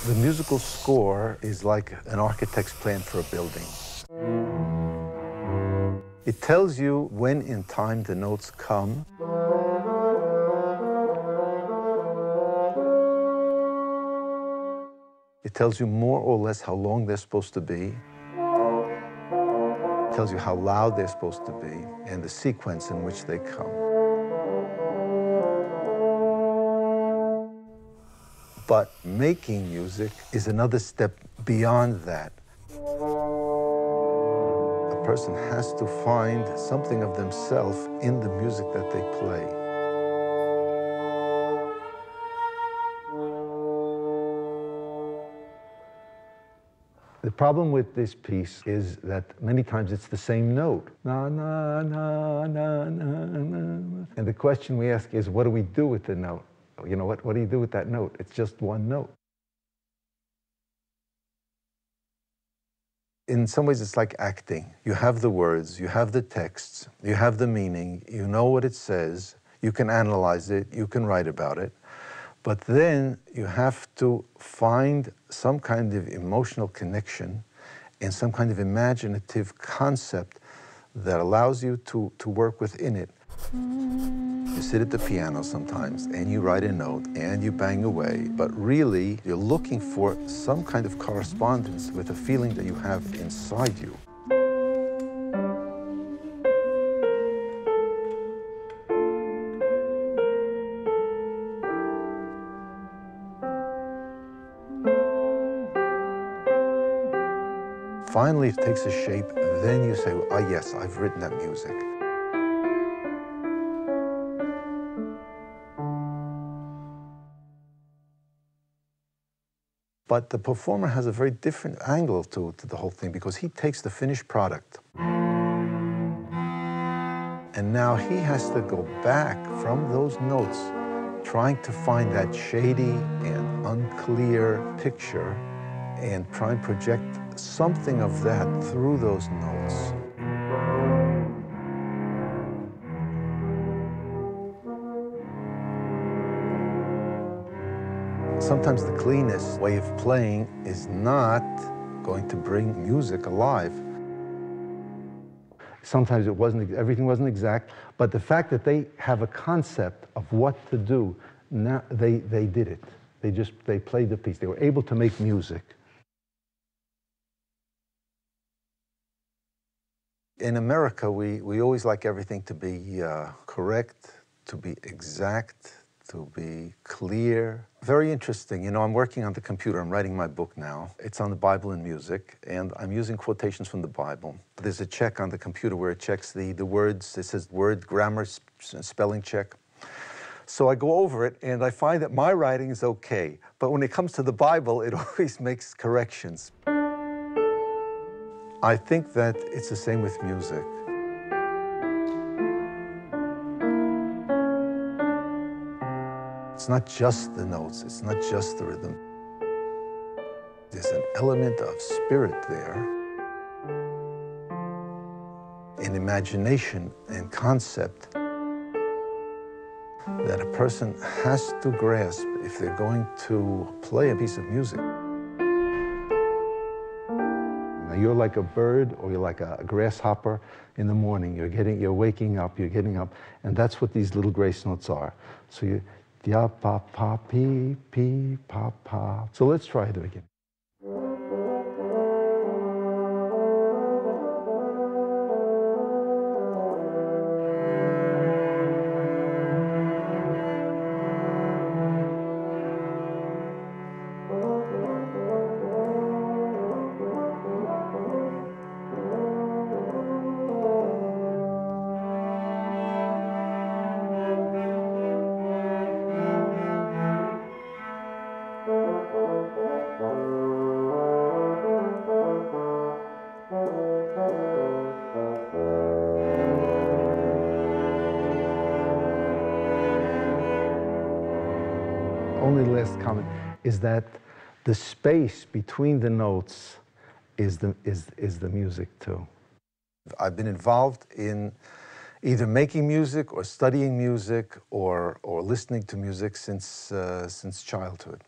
The musical score is like an architect's plan for a building. It tells you when in time the notes come. It tells you more or less how long they're supposed to be. It tells you how loud they're supposed to be and the sequence in which they come. But making music is another step beyond that. A person has to find something of themselves in the music that they play. The problem with this piece is that many times it's the same note. Na, na, na, na, na, na. And the question we ask is, what do we do with the note? You know, what do you do with that note? It's just one note. In some ways, it's like acting. You have the words, you have the texts, you have the meaning, you know what it says, you can analyze it, you can write about it, but then you have to find some kind of emotional connection and some kind of imaginative concept that allows you to work within it. You sit at the piano sometimes and you write a note and you bang away, but really you're looking for some kind of correspondence with a feeling that you have inside you. Finally, it takes a shape, then you say, ah, yes, I've written that music. But the performer has a very different angle to the whole thing because he takes the finished product and now he has to go back from those notes trying to find that shady and unclear picture and try and project something of that through those notes. Sometimes the cleanest way of playing is not going to bring music alive. Sometimes everything wasn't exact, but the fact that they have a concept of what to do, now they did it. They played the piece. They were able to make music. In America, we always like everything to be correct, to be exact, to be clear. Very interesting. You know, I'm working on the computer. I'm writing my book now. It's on the Bible and music, and I'm using quotations from the Bible. There's a check on the computer where it checks the words. It says word, grammar, spelling check. So I go over it, and I find that my writing is okay. But when it comes to the Bible, it always makes corrections. I think that it's the same with music. It's not just the notes, it's not just the rhythm. There's an element of spirit there, an imagination and concept that a person has to grasp if they're going to play a piece of music. Now you're like a bird or you're like a grasshopper in the morning. You're waking up, you're getting up, and that's what these little grace notes are. So you ya pa pa pi pi pa pa. So let's try it again. Only last comment is that the space between the notes is the music too. I've been involved in either making music or studying music or listening to music since childhood.